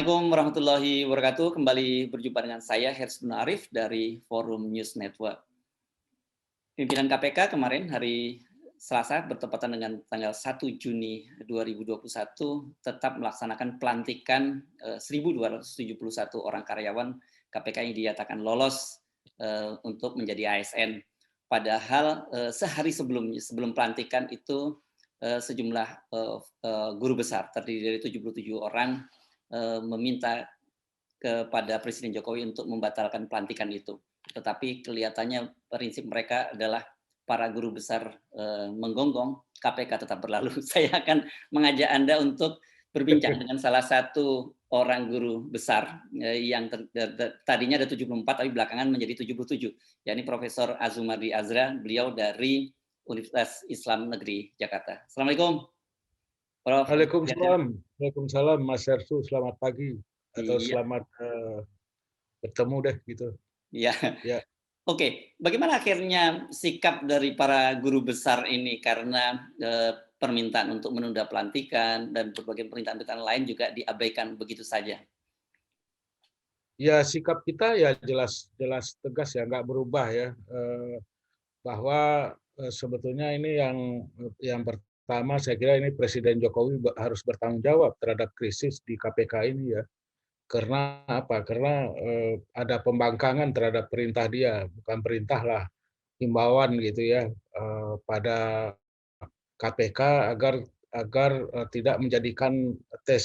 Assalamualaikum warahmatullahi wabarakatuh. Kembali berjumpa dengan saya Hersy Arif dari Forum News Network. Pimpinan KPK kemarin hari Selasa bertepatan dengan tanggal 1 Juni 2021 tetap melaksanakan pelantikan 1.271 orang karyawan KPK yang dinyatakan lolos untuk menjadi ASN. Padahal sehari sebelum pelantikan itu sejumlah guru besar terdiri dari 77 orang meminta kepada Presiden Jokowi untuk membatalkan pelantikan itu. Tetapi kelihatannya prinsip mereka adalah para guru besar menggonggong, KPK tetap berlalu. Saya akan mengajak Anda untuk berbincang dengan salah satu orang guru besar yang tadinya ada 74 tapi belakangan menjadi 77, yakni Profesor Azumardi Azra, beliau dari Universitas Islam Negeri Jakarta. Assalamualaikum, Prof. Waalaikumsalam. Waalaikumsalam Mas Hersu, selamat pagi atau Iya. selamat bertemu deh gitu. Iya. Ya. Oke, bagaimana akhirnya sikap dari para guru besar ini karena permintaan untuk menunda pelantikan dan berbagai permintaan-permintaan lain juga diabaikan begitu saja? Ya, sikap kita ya jelas tegas ya, nggak berubah ya. Bahwa sebetulnya ini yang pertama saya kira ini Presiden Jokowi harus bertanggung jawab terhadap krisis di KPK ini ya. Karena apa? Karena ada pembangkangan terhadap perintah dia, bukan perintah lah, himbauan gitu ya pada KPK agar tidak menjadikan tes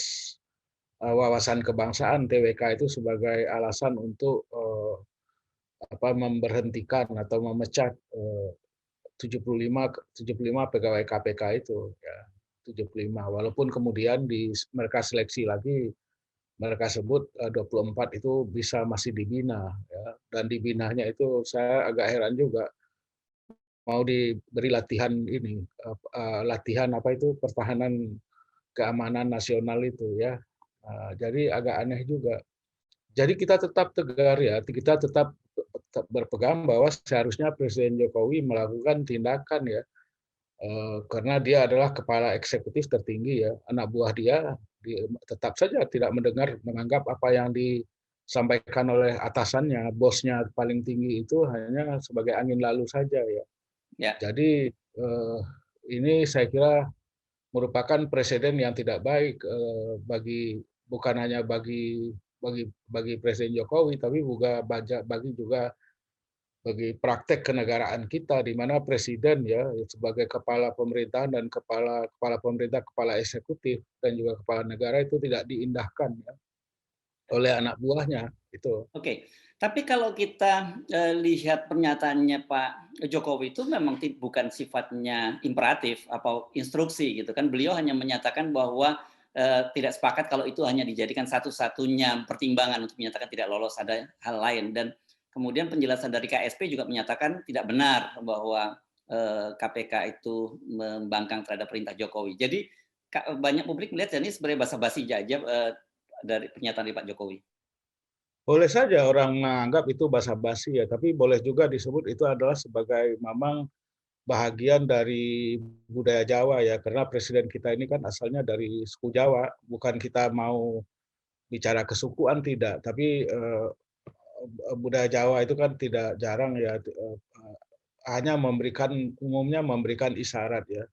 wawasan kebangsaan TWK itu sebagai alasan untuk memberhentikan atau memecat 75 pegawai KPK itu ya, 75. Walaupun kemudian mereka seleksi lagi, mereka sebut 24 itu masih dibina ya. Dan dibinanya itu saya agak heran juga, mau diberi latihan ini latihan pertahanan keamanan nasional itu ya. Jadi agak aneh juga. Jadi kita tetap tegar ya, kita tetap berpegang bahwa seharusnya Presiden Jokowi melakukan tindakan ya, karena dia adalah kepala eksekutif tertinggi ya, anak buah dia tetap saja tidak menganggap apa yang disampaikan oleh atasannya, bosnya paling tinggi itu hanya sebagai angin lalu saja ya. Ya. Jadi ini saya kira merupakan presiden yang tidak baik bukan hanya bagi Presiden Jokowi, tapi juga bagi praktek kenegaraan kita, di mana presiden ya sebagai kepala pemerintahan dan kepala pemerintah, kepala eksekutif dan juga kepala negara itu tidak diindahkan ya oleh anak buahnya itu. Oke, tapi kalau kita lihat pernyataannya Pak Jokowi itu memang bukan sifatnya imperatif atau instruksi gitu kan. Beliau hanya menyatakan bahwa tidak sepakat kalau itu hanya dijadikan satu-satunya pertimbangan untuk menyatakan tidak lolos, ada hal lain. Dan kemudian penjelasan dari KSP juga menyatakan tidak benar bahwa KPK itu membangkang terhadap perintah Jokowi. Jadi banyak publik melihat ini sebenarnya basa-basi saja dari pernyataan dari Pak Jokowi. Boleh saja orang menganggap itu basa-basi ya, tapi boleh juga disebut itu adalah sebagai memang bahagian dari budaya Jawa ya, karena presiden kita ini kan asalnya dari suku Jawa, bukan kita mau bicara kesukuan tidak, tapi budaya Jawa itu kan tidak jarang ya hanya umumnya memberikan isyarat ya.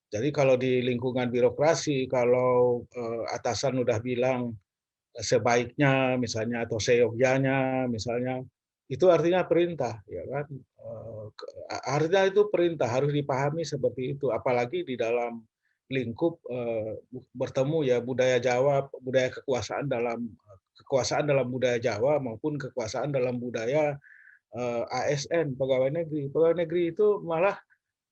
Jadi kalau di lingkungan birokrasi, kalau atasan udah bilang sebaiknya misalnya atau seyogyanya misalnya, itu artinya perintah ya kan. Artinya itu perintah, harus dipahami seperti itu, apalagi di dalam lingkup bertemu ya budaya Jawa, budaya kekuasaan dalam budaya Jawa maupun kekuasaan dalam budaya ASN, pegawai negeri. Pegawai negeri itu malah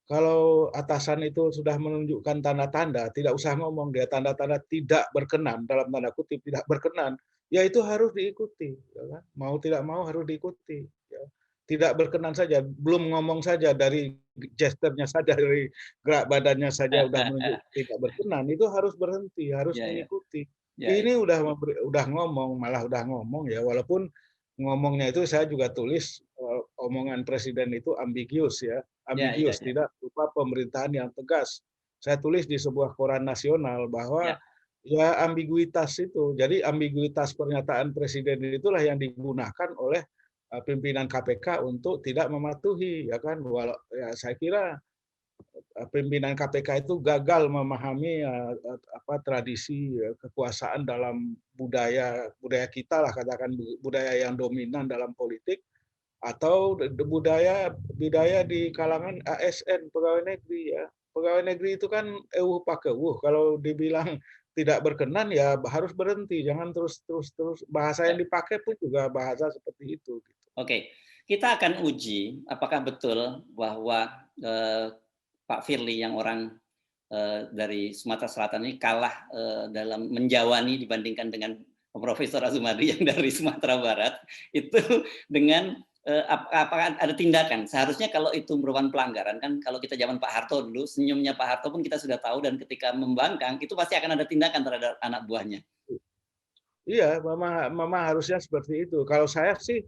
kalau atasan itu sudah menunjukkan tanda-tanda, tidak usah ngomong dia tanda-tanda tidak berkenan, dalam tanda kutip tidak berkenan, ya itu harus diikuti, ya kan? Mau tidak mau harus diikuti. Ya. Tidak berkenan saja, belum ngomong saja dari gesturnya saja, dari gerak badannya saja udah menunjukkan tidak berkenan, itu harus berhenti, harus Ya, ya. mengikuti. Ya, ya. Ini udah ngomong, malah udah ngomong ya, walaupun ngomongnya itu saya juga tulis omongan presiden itu ambigius ya, Ya, ya, tidak berupa pemerintahan yang tegas. Saya tulis di sebuah koran nasional bahwa ya. ya ambiguitas itu. Jadi ambiguitas pernyataan presiden itulah yang digunakan oleh pimpinan KPK untuk tidak mematuhi, ya kan. Walau ya saya kira pimpinan KPK itu gagal memahami apa tradisi kekuasaan dalam budaya budaya kita lah, katakan budaya yang dominan dalam politik, atau budaya budaya di kalangan ASN, pegawai negeri ya. Pegawai negeri itu kan eueuh pakeueuh, kalau dibilang tidak berkenan ya harus berhenti, jangan terus bahasa Ya. yang dipakai pun juga bahasa seperti itu gitu. Oke, kita akan uji apakah betul bahwa Pak Firly yang orang dari Sumatera Selatan ini kalah dalam menjawani dibandingkan dengan Profesor Azumadi yang dari Sumatera Barat itu dengan apakah ada tindakan? Seharusnya kalau itu merupakan pelanggaran kan, kalau kita zaman Pak Harto dulu, senyumnya Pak Harto pun kita sudah tahu, dan ketika membangkang itu pasti akan ada tindakan terhadap anak buahnya. Iya, memang harusnya seperti itu. Kalau saya sih,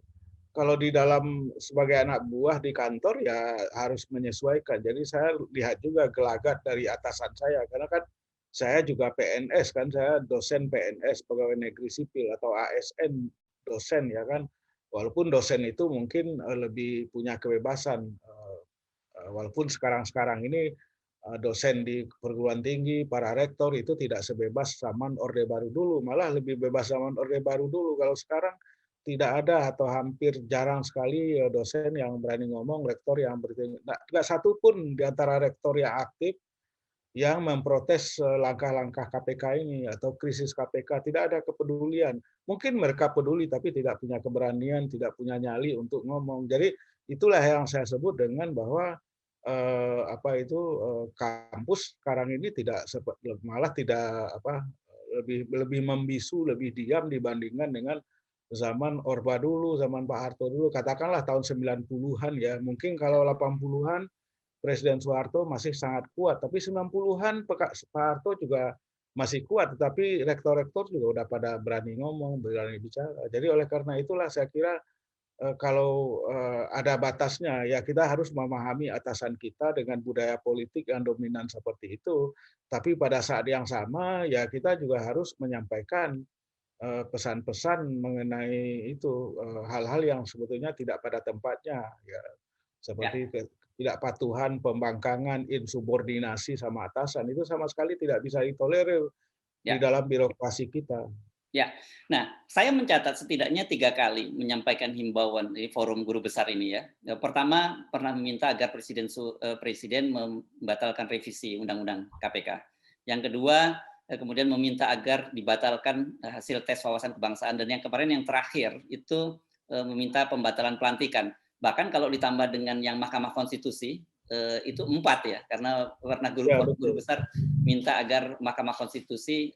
kalau di dalam sebagai anak buah di kantor ya harus menyesuaikan. Jadi saya lihat juga gelagat dari atasan saya, karena kan saya juga PNS kan, saya dosen PNS, pegawai negeri sipil, atau ASN dosen ya kan. Walaupun dosen itu mungkin lebih punya kebebasan, walaupun sekarang-sekarang ini dosen di perguruan tinggi, para rektor itu tidak sebebas zaman Orde Baru dulu, malah lebih bebas zaman Orde Baru dulu. Kalau sekarang tidak ada atau hampir jarang sekali dosen yang berani ngomong, rektor yang berani. Nah, nggak satu pun di antara rektor yang aktif yang memprotes langkah-langkah KPK ini atau krisis KPK. Tidak ada kepedulian. Mungkin mereka peduli tapi tidak punya keberanian, tidak punya nyali untuk ngomong. Jadi itulah yang saya sebut dengan bahwa kampus sekarang ini tidak malah tidak lebih lebih membisu, lebih diam dibandingkan dengan zaman Orba dulu, zaman Pak Harto dulu, katakanlah tahun 90-an ya. Mungkin kalau 80-an Presiden Soeharto masih sangat kuat, tapi 90-an Pak Harto juga masih kuat, tetapi rektor-rektor juga udah pada berani ngomong, berani bicara. Jadi oleh karena itulah saya kira kalau ada batasnya, ya kita harus memahami atasan kita dengan budaya politik yang dominan seperti itu. Tapi pada saat yang sama, ya kita juga harus menyampaikan pesan-pesan mengenai itu hal-hal yang sebetulnya tidak pada tempatnya, ya Ya, seperti ketidakpatuhan, pembangkangan, insubordinasi sama atasan itu sama sekali tidak bisa ditolerir di ya. dalam birokrasi kita. Ya, nah saya mencatat setidaknya 3 kali menyampaikan himbauan di forum guru besar ini ya. Pertama pernah meminta agar presiden membatalkan revisi undang-undang KPK. Yang kedua kemudian meminta agar dibatalkan hasil tes wawasan kebangsaan, dan yang kemarin yang terakhir itu meminta pembatalan pelantikan. Bahkan kalau ditambah dengan yang Mahkamah Konstitusi itu 4 ya, karena Ya, guru betul. besar minta agar Mahkamah Konstitusi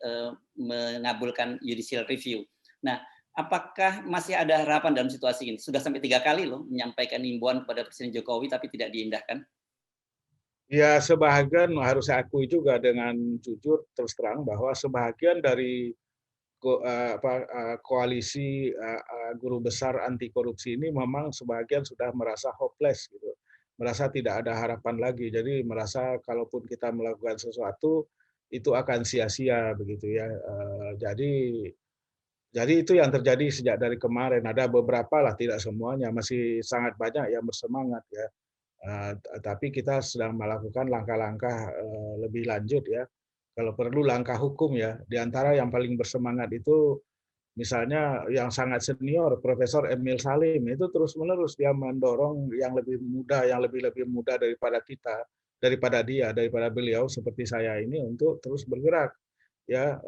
mengabulkan judicial review. Nah, apakah masih ada harapan dalam situasi ini? Sudah sampai 3 kali loh menyampaikan himbauan kepada Presiden Jokowi tapi tidak diindahkan. Ya, sebahagian harus saya akui juga dengan jujur terus terang bahwa sebahagian dari koalisi guru besar anti korupsi ini memang sebagian sudah merasa hopeless gitu, merasa tidak ada harapan lagi. Jadi merasa kalaupun kita melakukan sesuatu itu akan sia-sia begitu ya. Jadi itu yang terjadi sejak dari kemarin. Ada beberapa lah, tidak semuanya, masih sangat banyak yang bersemangat ya. Tapi kita sedang melakukan langkah-langkah lebih lanjut ya. Kalau perlu langkah hukum ya. Di antara yang paling bersemangat itu misalnya yang sangat senior, Profesor Emil Salim, itu terus-menerus dia mendorong yang lebih muda, yang lebih muda daripada kita, daripada beliau seperti saya ini untuk terus bergerak. Ya,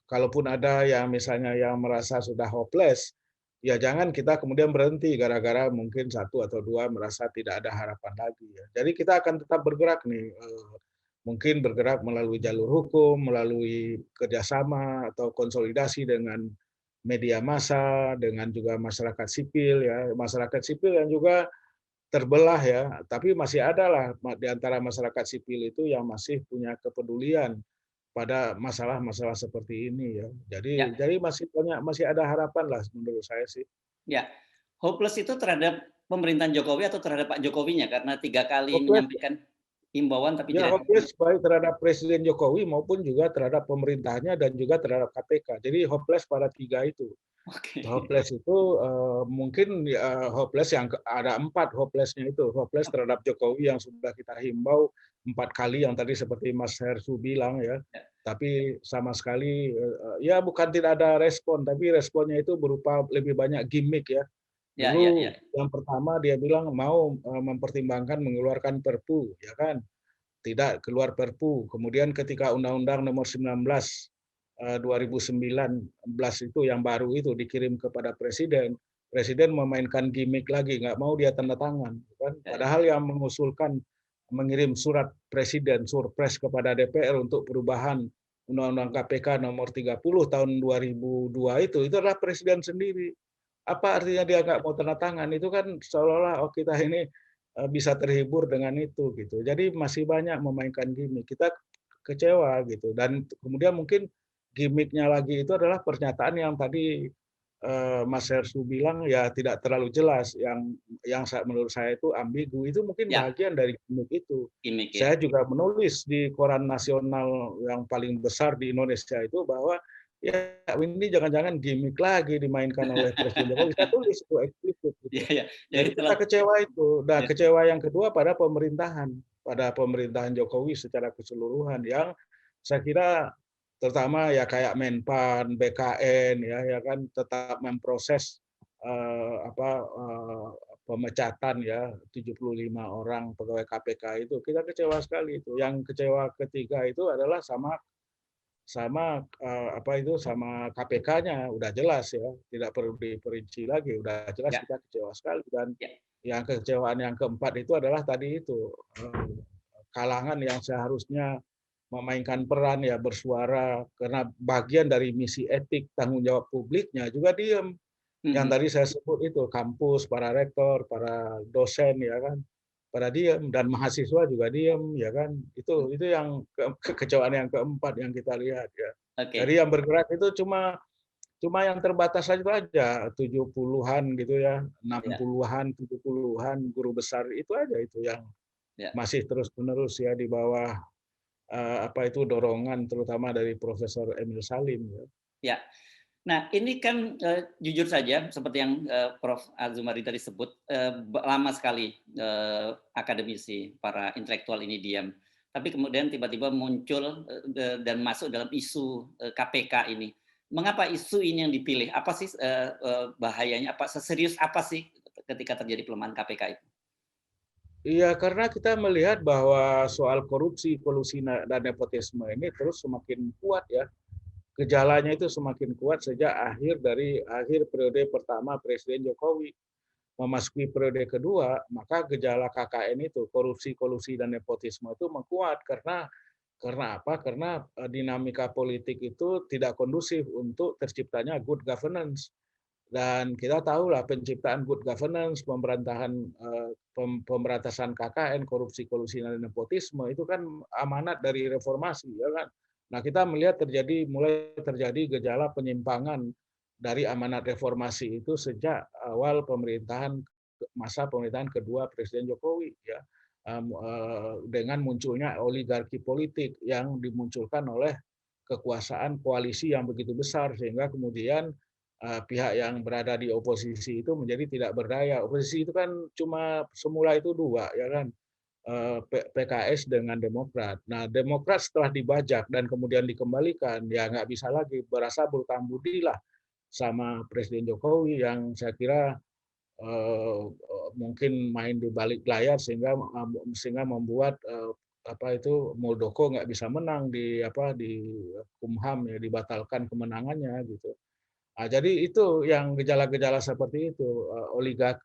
kalaupun ada yang misalnya yang merasa sudah hopeless, ya jangan kita kemudian berhenti gara-gara mungkin satu atau dua merasa tidak ada harapan lagi ya. Jadi kita akan tetap bergerak nih, mungkin bergerak melalui jalur hukum, melalui kerjasama atau konsolidasi dengan media massa, dengan juga masyarakat sipil ya, masyarakat sipil yang juga terbelah ya, tapi masih ada lah di antara masyarakat sipil itu yang masih punya kepedulian pada masalah-masalah seperti ini ya. Ya, Jadi masih ada harapan lah menurut saya sih. ya. Hopeless itu terhadap pemerintahan Jokowi atau terhadap Pak Jokowinya? Karena 3 kali Hopeless menyampaikan. Himbauan tapi Ya, tidak hopeless baik terhadap Presiden Jokowi maupun juga terhadap pemerintahnya dan juga terhadap KPK. Jadi hopeless pada tiga itu. oke. Hopeless itu mungkin hopeless yang ada 4 hopelessnya itu. Hopeless terhadap Jokowi yang sudah kita himbau 4 kali yang tadi seperti Mas Hersu bilang ya. Ya, Tapi sama sekali ya bukan tidak ada respon, tapi responnya itu berupa lebih banyak gimmick ya. ya, ya, ya. Dulu yang pertama dia bilang mau mempertimbangkan mengeluarkan Perpu, ya kan? Tidak keluar Perpu. Kemudian ketika Undang-Undang Nomor 19 2019 itu yang baru itu dikirim kepada Presiden, Presiden memainkan gimmick lagi, nggak mau dia tanda tangan, kan? Ya, ya. Padahal yang mengusulkan mengirim surat Presiden, surpres kepada DPR untuk perubahan Undang-Undang KPK nomor 30 tahun 2002 itu adalah Presiden sendiri. Apa artinya dia nggak mau tanda tangan? Itu kan seolah-olah oh kita ini bisa terhibur dengan itu gitu. Jadi masih banyak memainkan gimmick. Kita kecewa gitu. Dan kemudian mungkin gimmicknya lagi itu adalah pernyataan yang tadi Mas Hersu bilang ya tidak terlalu jelas. Yang menurut saya itu ambigu. Itu mungkin Ya, bagian dari gimmick itu. gimmick ya. Saya juga menulis di koran nasional yang paling besar di Indonesia itu bahwa ya ini jangan-jangan gimmick lagi dimainkan oleh Presiden Jokowi. Saya tulis itu eksplisit gitu. Iya, ya. Jadi Jadi kita kecewa itu. Nah, ya, kecewa yang kedua pada pemerintahan Jokowi secara keseluruhan yang saya kira terutama ya kayak Menpan, BKN ya kan tetap memproses pemecatan ya 75 orang pegawai KPK itu. Kita kecewa sekali itu. Yang kecewa ketiga itu adalah sama sama sama KPK-nya udah jelas ya, tidak perlu diperinci lagi, udah jelas ya, kita kecewa sekali. Dan ya. yang kekecewaan yang keempat itu adalah tadi itu kalangan yang seharusnya memainkan peran ya bersuara karena bagian dari misi etik tanggung jawab publiknya juga diem. Yang Mhm. tadi saya sebut itu kampus, para rektor, para dosen ya kan pada diem dan mahasiswa juga diem ya kan itu yang kekecewaan yang keempat yang kita lihat ya. Oke. Jadi yang bergerak itu cuma cuma yang terbatas saja itu aja 70-an gitu ya, Ya, 60-an, 70-an guru besar itu aja itu yang ya, masih terus-menerus ya di bawah dorongan terutama dari Profesor Emil Salim ya. ya. Nah, ini kan jujur saja seperti yang Prof. Azumari tadi sebut, lama sekali akademisi, para intelektual ini diam. Tapi kemudian tiba-tiba muncul dan masuk dalam isu KPK ini. Mengapa isu ini yang dipilih? Apa sih bahayanya? Seserius apa sih ketika terjadi pelemahan KPK itu? Iya, karena kita melihat bahwa soal korupsi, kolusi dan nepotisme ini terus semakin kuat ya. Gejalanya itu semakin kuat sejak akhir periode pertama Presiden Jokowi. Memasuki periode kedua, maka gejala KKN itu, korupsi, kolusi, dan nepotisme itu menguat karena apa? Karena dinamika politik itu tidak kondusif untuk terciptanya good governance. Dan kita tahu lah penciptaan good governance, pemberantasan KKN, korupsi, kolusi, dan nepotisme itu kan amanat dari reformasi, ya kan? Nah, kita melihat mulai terjadi gejala penyimpangan dari amanat reformasi itu sejak awal masa pemerintahan kedua Presiden Jokowi, ya, dengan munculnya oligarki politik yang dimunculkan oleh kekuasaan koalisi yang begitu besar sehingga kemudian pihak yang berada di oposisi itu menjadi tidak berdaya. Oposisi itu kan cuma semula itu dua, ya kan, PKS dengan Demokrat. Nah, Demokrat setelah dibajak dan kemudian dikembalikan, ya nggak bisa lagi berasa berutang budi lah sama Presiden Jokowi yang saya kira mungkin main di balik layar sehingga membuat Muldoko nggak bisa menang di Kumham ya dibatalkan kemenangannya gitu. Nah, jadi itu yang gejala-gejala seperti itu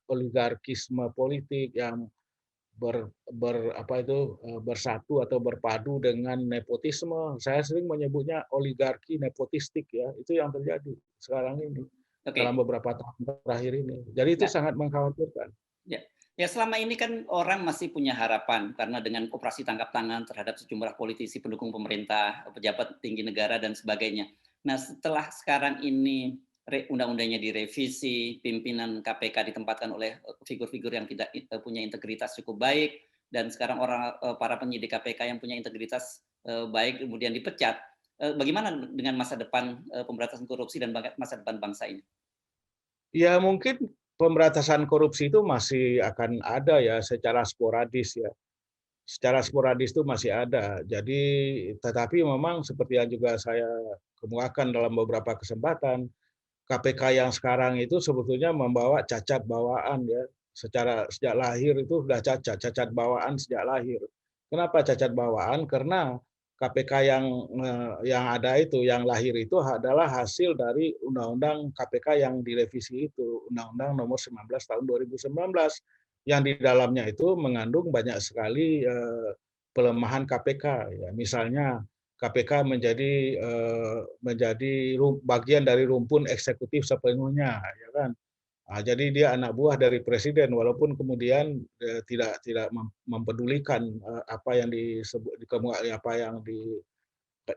oligarkisme politik yang bersatu atau berpadu dengan nepotisme. Saya sering menyebutnya oligarki nepotistik ya. Itu yang terjadi sekarang ini dalam Oke. beberapa tahun terakhir ini. Jadi itu Ya, sangat mengkhawatirkan. ya. Ya, selama ini kan orang masih punya harapan karena dengan operasi tangkap tangan terhadap sejumlah politisi pendukung pemerintah, pejabat tinggi negara dan sebagainya. Nah, setelah sekarang ini undang-undangnya direvisi, pimpinan KPK ditempatkan oleh figur-figur yang tidak punya integritas cukup baik, dan sekarang para penyidik KPK yang punya integritas baik kemudian dipecat, bagaimana dengan masa depan pemberantasan korupsi dan masa depan bangsa ini? Ya mungkin pemberantasan korupsi itu masih akan ada ya secara sporadis ya. Secara sporadis itu masih ada. Jadi tetapi memang seperti yang juga saya kemukakan dalam beberapa kesempatan, KPK yang sekarang itu sebetulnya membawa cacat bawaan ya. Sejak lahir itu sudah cacat bawaan sejak lahir. Kenapa cacat bawaan? Karena KPK yang ada itu, yang lahir itu adalah hasil dari Undang-Undang KPK yang direvisi itu, Undang-Undang Nomor 19 Tahun 2019, yang di dalamnya itu mengandung banyak sekali pelemahan KPK. Ya, misalnya KPK menjadi bagian dari rumpun eksekutif sepenuhnya, ya kan. Nah, jadi dia anak buah dari presiden, walaupun kemudian tidak mempedulikan apa yang disebut apa yang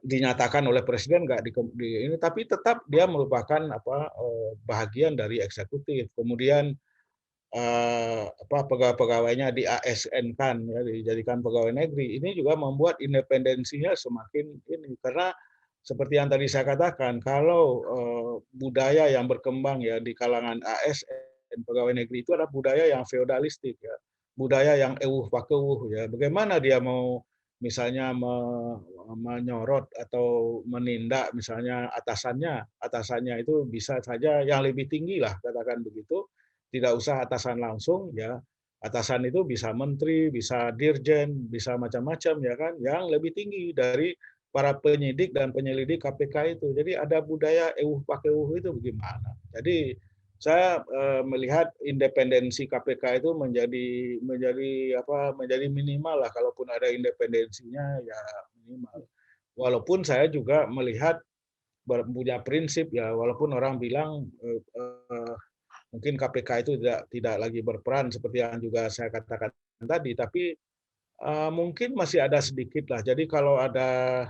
dinyatakan oleh presiden nggak ini, tapi tetap dia merupakan bahagian dari eksekutif. Kemudian pegawai-pegawainya di ASN-kan ya, dijadikan pegawai negeri. Ini juga membuat independensinya semakin ini, karena seperti yang tadi saya katakan, kalau budaya yang berkembang ya di kalangan ASN pegawai negeri itu adalah budaya yang feodalistik ya, budaya yang ewuh pakewuh ya. Bagaimana dia mau misalnya menyorot atau menindak misalnya atasannya itu bisa saja yang lebih tinggi lah katakan begitu, tidak usah atasan langsung ya. Atasan itu bisa menteri, bisa dirjen, bisa macam-macam ya kan, yang lebih tinggi dari para penyidik dan penyelidik KPK itu. Jadi ada budaya ewuh pakewuh itu bagaimana. Jadi saya melihat independensi KPK itu menjadi minimal lah, kalaupun ada independensinya ya minimal. Walaupun saya juga melihat punya prinsip ya, walaupun orang bilang mungkin KPK itu tidak lagi berperan seperti yang juga saya katakan tadi, tapi mungkin masih ada sedikit lah. Jadi kalau ada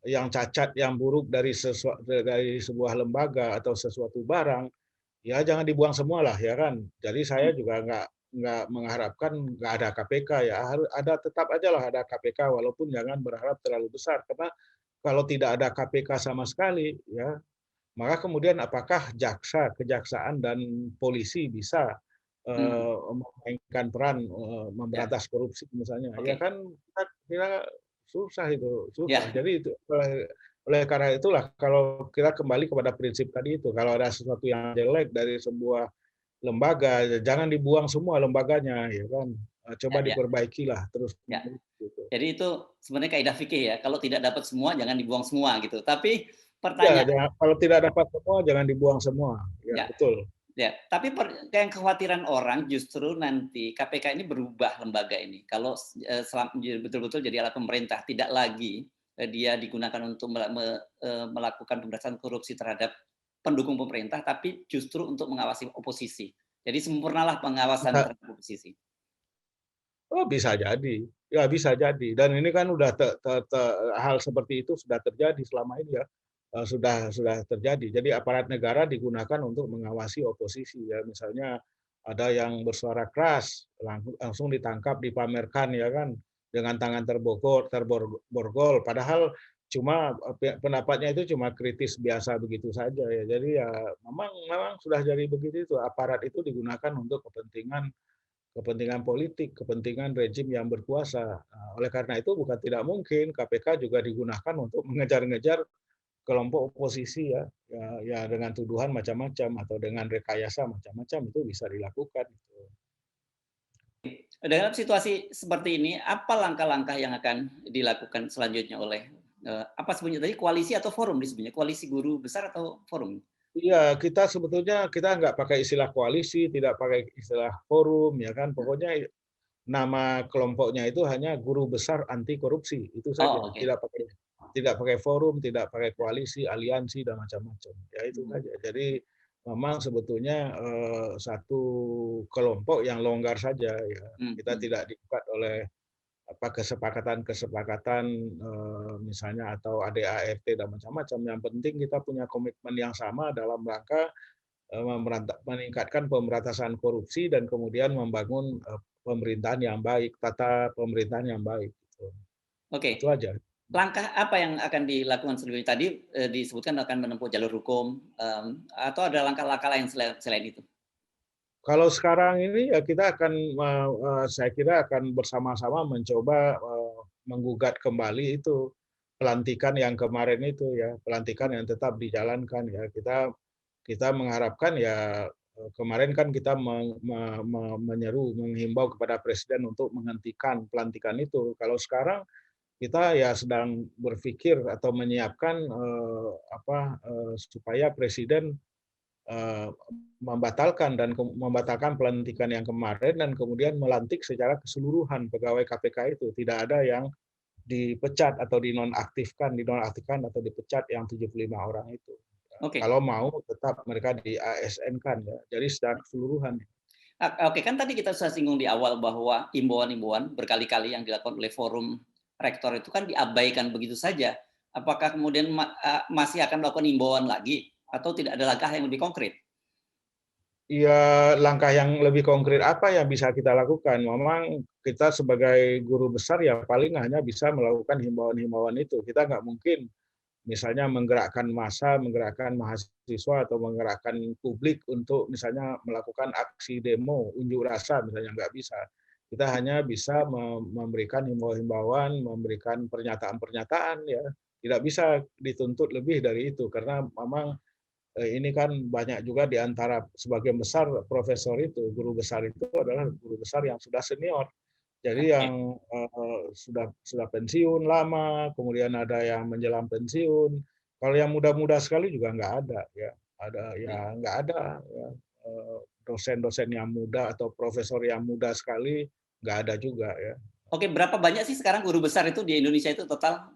yang cacat, yang buruk dari sebuah lembaga atau sesuatu barang, ya jangan dibuang semua lah ya kan. Jadi saya juga nggak mengharapkan nggak ada KPK ya, harus ada, tetap aja lah ada KPK, walaupun jangan berharap terlalu besar, karena kalau tidak ada KPK sama sekali ya, maka kemudian apakah kejaksaan dan polisi bisa memainkan peran Ya, memberantas korupsi misalnya? Ya oke. kan kita susah itu, susah. Ya, Jadi itu oleh karena itulah kalau kita kembali kepada prinsip tadi itu, kalau ada sesuatu yang jelek dari sebuah lembaga, ya jangan dibuang semua lembaganya, ya kan? ya, Coba ya, diperbaikilah terus ya. gitu. Jadi itu sebenarnya kaidah fikih ya, kalau tidak dapat semua jangan dibuang semua gitu. Tapi Ya, pertanyaan kalau tidak dapat semua jangan dibuang semua. Ya, ya, betul. ya, tapi yang kekhawatiran orang justru nanti KPK ini berubah lembaga ini. Kalau betul-betul jadi alat pemerintah, tidak lagi dia digunakan untuk melakukan pemberantasan korupsi terhadap pendukung pemerintah, tapi justru untuk mengawasi oposisi. Jadi sempurnalah pengawasan Bisa terhadap oposisi. Oh, bisa jadi. Ya, bisa jadi. Dan ini kan udah hal seperti itu sudah terjadi selama ini ya. Sudah terjadi. Jadi aparat negara digunakan untuk mengawasi oposisi ya. Misalnya ada yang bersuara keras, langsung ditangkap, dipamerkan ya kan, dengan tangan terborgol. Padahal cuma pendapatnya itu cuma kritis biasa begitu saja ya. Jadi ya memang sudah jadi begitu itu. Aparat itu digunakan untuk kepentingan politik, kepentingan rejim yang berkuasa. Nah, oleh karena itu bukan tidak mungkin KPK juga digunakan untuk mengejar-ngejar kelompok oposisi ya, ya dengan tuduhan macam-macam atau dengan rekayasa macam-macam itu bisa dilakukan. Dalam situasi seperti ini, apa langkah-langkah yang akan dilakukan selanjutnya oleh apa sebenarnya tadi koalisi atau forum disebutnya? Koalisi guru besar atau forum? Iya, kita sebetulnya kita nggak pakai istilah koalisi, tidak pakai istilah forum, ya kan. Pokoknya nama kelompoknya itu hanya Guru Besar Anti Korupsi, itu saja. Oh, oke. Tidak pakai forum, tidak pakai koalisi, aliansi dan macam-macam. Ya itu Hmm. saja. Jadi memang sebetulnya satu kelompok yang longgar saja ya. Hmm, Kita hmm. tidak diikat oleh kesepakatan misalnya atau ADART dan macam-macam. Yang penting kita punya komitmen yang sama dalam rangka meningkatkan pemberantasan korupsi dan kemudian membangun pemerintahan yang baik, tata pemerintahan yang baik. Gitu. Itu Oke, aja. langkah apa yang akan dilakukan selanjutnya? Tadi disebutkan akan menempuh jalur hukum, atau ada langkah-langkah lain selain itu? Kalau sekarang ini ya kita akan, saya kira akan bersama-sama mencoba menggugat kembali itu pelantikan yang kemarin itu ya, pelantikan yang tetap dijalankan ya. Kita mengharapkan ya kemarin kan kita menyeru, menghimbau kepada presiden untuk menghentikan pelantikan itu. Kalau sekarang kita ya sedang berpikir atau menyiapkan supaya presiden eh, membatalkan pelantikan yang kemarin dan kemudian melantik secara keseluruhan pegawai KPK itu. Tidak ada yang dipecat atau dinonaktifkan atau dipecat yang 75 orang itu. Oke. Kalau mau tetap mereka di ASN-kan ya. Jadi secara keseluruhan. Oke, kan tadi kita sudah singgung di awal bahwa imbauan-imbauan berkali-kali yang dilakukan oleh forum rektor itu kan diabaikan begitu saja. Apakah kemudian masih akan melakukan imbauan lagi atau tidak ada langkah yang lebih konkret? Ya, langkah yang lebih konkret apa yang bisa kita lakukan? Memang kita sebagai guru besar ya paling hanya bisa melakukan himbauan-himbauan itu. Kita nggak mungkin misalnya menggerakkan massa, menggerakkan mahasiswa atau menggerakkan publik untuk misalnya melakukan aksi demo, unjuk rasa misalnya nggak bisa. Kita hanya bisa memberikan himbauan-himbauan, memberikan pernyataan-pernyataan ya. Tidak bisa dituntut lebih dari itu karena memang ini kan banyak juga di antara sebagian besar profesor itu, guru besar itu adalah guru besar yang sudah senior. Jadi Oke. yang sudah pensiun lama, kemudian ada yang menjelang pensiun. Kalau yang muda-muda sekali juga nggak ada ya. Ada ya nggak ada ya. Dosen-dosen yang muda atau profesor yang muda sekali nggak ada juga ya. Oke, berapa banyak sih sekarang guru besar itu di Indonesia itu total?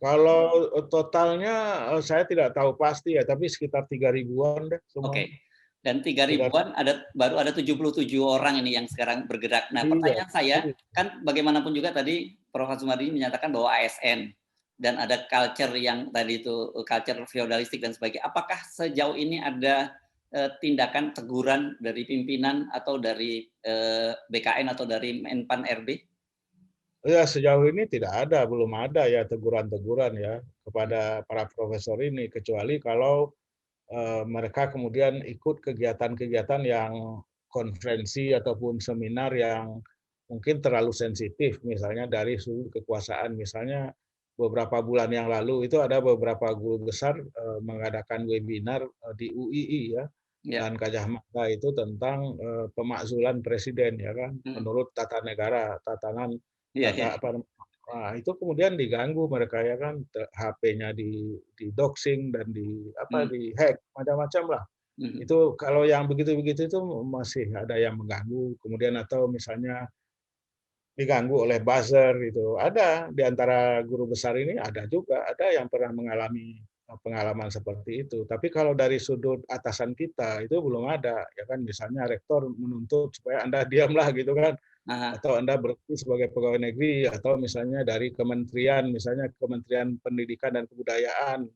Kalau totalnya saya tidak tahu pasti ya, tapi sekitar 3 ribuan deh semua. Oke. Dan 3 Sekitar ribuan baru ada 77 orang ini yang sekarang bergerak. Nah, iya, pertanyaan saya, iya. kan bagaimanapun juga tadi Prof. Azumardi menyatakan bahwa ASN dan ada culture yang tadi itu culture feodalistik dan sebagainya. Apakah sejauh ini ada tindakan teguran dari pimpinan atau dari BKN atau dari Menpan RB? Ya, sejauh ini tidak ada, belum ada ya teguran-teguran ya kepada para profesor ini, kecuali kalau mereka kemudian ikut kegiatan-kegiatan yang konferensi ataupun seminar yang mungkin terlalu sensitif, misalnya dari sudut kekuasaan. Misalnya beberapa bulan yang lalu itu ada beberapa guru besar mengadakan webinar di UII ya, Ya. dan Gajah Mada itu tentang pemakzulan presiden ya kan, Hmm. menurut tata negara, Iya, iya. apa itu kemudian diganggu mereka ya kan, HP-nya di doxing dan Hmm. di-hack macam-macam lah. Hmm. Itu kalau yang begitu-begitu itu masih ada yang mengganggu, kemudian atau misalnya diganggu oleh buzzer itu. Ada di antara guru besar ini ada juga, ada yang pernah mengalami pengalaman seperti itu. Tapi kalau dari sudut atasan kita itu belum ada, ya kan misalnya rektor menuntut supaya Anda diamlah gitu kan, Aha. atau Anda berhenti sebagai pegawai negeri, atau misalnya dari kementerian, misalnya Kementerian Pendidikan dan Kebudayaan,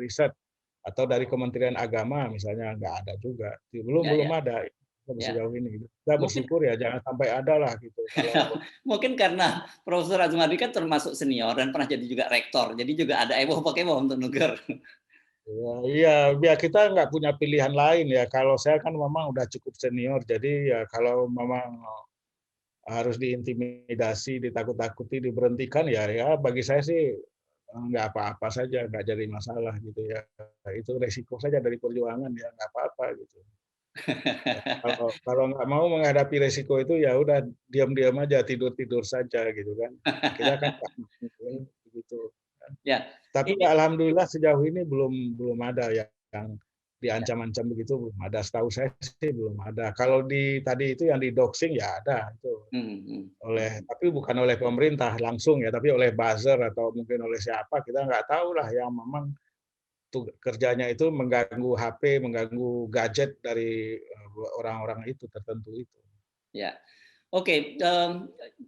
riset atau dari Kementerian Agama misalnya nggak ada juga. Belum Ya, belum ya, ada ya. sejauh ini. Kita Mungkin bersyukur ya jangan sampai ada lah gitu. Kalau mungkin karena Profesor Azumardi kan termasuk senior dan pernah jadi juga rektor, jadi juga ada ewo-pekewo untuk negur. ya, iya, biar kita nggak punya pilihan lain ya. Kalau saya kan memang udah cukup senior, jadi ya kalau memang harus diintimidasi, ditakut-takuti, diberhentikan ya ya bagi saya sih nggak apa-apa saja, nggak jadi masalah gitu ya. Itu resiko saja dari perjuangan ya nggak apa-apa gitu. Ya, kalau nggak mau menghadapi resiko itu ya udah diam-diam aja, tidur-tidur saja gitu kan. Kita kan nggak mungkin begitu. Ya, Tapi ini alhamdulillah sejauh ini belum belum ada yang ya, diancam-ancam begitu belum ada. Setahu saya sih belum ada. Kalau tadi itu yang di doxing ya ada itu mhm, mhm. tapi bukan oleh pemerintah langsung ya, tapi oleh buzzer atau mungkin oleh siapa kita nggak tahu lah yang memang kerjanya itu mengganggu HP, mengganggu gadget dari orang-orang itu tertentu itu. Ya. Oke,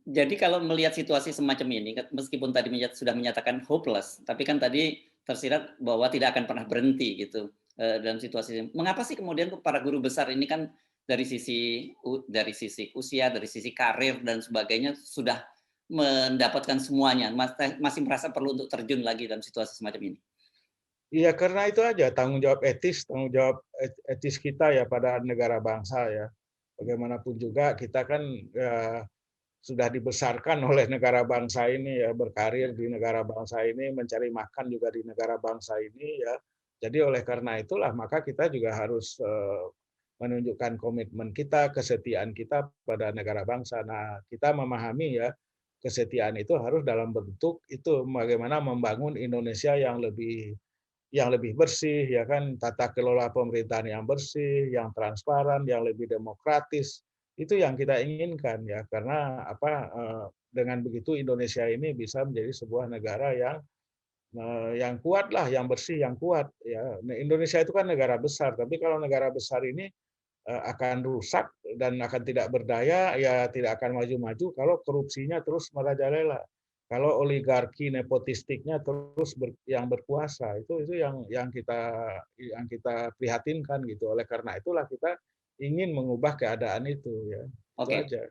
jadi kalau melihat situasi semacam ini, meskipun tadi sudah menyatakan hopeless, tapi kan tadi tersirat bahwa tidak akan pernah berhenti gitu, dalam situasi ini. Mengapa sih kemudian para guru besar ini kan dari sisi usia, dari sisi karir dan sebagainya sudah mendapatkan semuanya, masih merasa perlu untuk terjun lagi dalam situasi semacam ini? Iya, karena itu aja tanggung jawab etis, tanggung jawab etis kita ya pada negara bangsa ya. Bagaimanapun juga kita kan sudah dibesarkan oleh negara bangsa ini ya, berkarir di negara bangsa ini, mencari makan juga di negara bangsa ini ya. Jadi oleh karena itulah maka kita juga harus menunjukkan komitmen kita, kesetiaan kita pada negara bangsa. Nah, kita memahami ya kesetiaan itu harus dalam bentuk itu bagaimana membangun Indonesia yang lebih bersih, ya kan, tata kelola pemerintahan yang bersih, yang transparan, yang lebih demokratis, itu yang kita inginkan ya, karena dengan begitu Indonesia ini bisa menjadi sebuah negara yang kuat lah, yang bersih, yang kuat ya. Nah, Indonesia itu kan negara besar, tapi kalau negara besar ini akan rusak dan akan tidak berdaya, ya tidak akan maju-maju kalau korupsinya terus merajalela. Kalau oligarki nepotistiknya terus yang berkuasa, itu yang kita prihatinkan gitu. Oleh karena itulah kita ingin mengubah keadaan itu ya. Itu Oke. aja.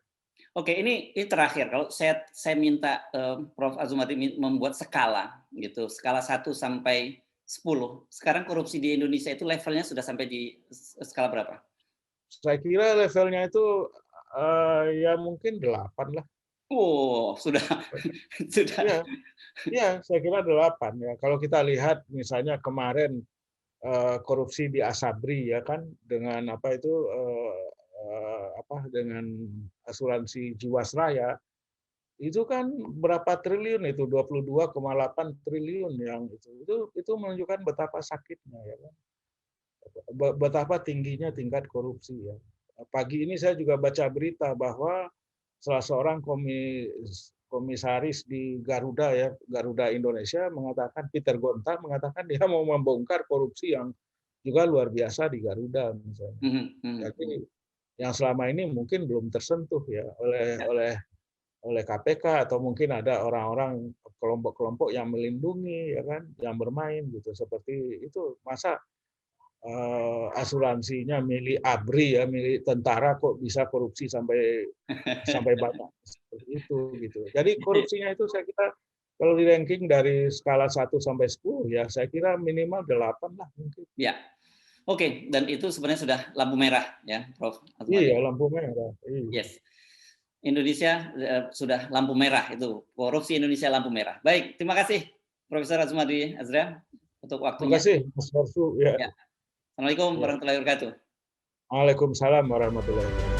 Oke, ini terakhir. Kalau saya minta Prof. Azumati membuat skala gitu, skala 1 sampai 10. Sekarang korupsi di Indonesia itu levelnya sudah sampai di skala berapa? Saya kira levelnya itu ya mungkin 8 lah. Oh, sudah sudah. Iya, iya, saya kira 8 ya. Kalau kita lihat misalnya kemarin korupsi di Asabri ya kan dengan dengan asuransi Jiwasraya itu kan berapa triliun itu 22,8 triliun yang itu menunjukkan betapa sakitnya ya kan. Betapa tingginya tingkat korupsi ya. Pagi ini saya juga baca berita bahwa salah seorang komisaris di Garuda ya, Garuda Indonesia mengatakan, Peter Gonta mengatakan dia mau membongkar korupsi yang juga luar biasa di Garuda misalnya. Jadi yang selama ini mungkin belum tersentuh ya oleh KPK atau mungkin ada orang-orang kelompok-kelompok yang melindungi ya kan, yang bermain gitu seperti itu. Masa asuransinya milik ABRI ya, milik tentara kok bisa korupsi sampai banyak seperti itu gitu. Jadi korupsinya itu saya kira kalau di ranking dari skala 1 sampai 10 ya saya kira minimal 8 lah mungkin. Ya. Oke, dan itu sebenarnya sudah lampu merah ya, Prof. Iya, Azumati. lampu merah. Iya. Yes. Indonesia sudah lampu merah itu. Korupsi Indonesia lampu merah. Baik, terima kasih Profesor Azumati Azra untuk Terima waktunya. kasih Mas Farsu ya. Ya. Assalamualaikum Ya. warahmatullahi wabarakatuh. Waalaikumsalam warahmatullahi wabarakatuh.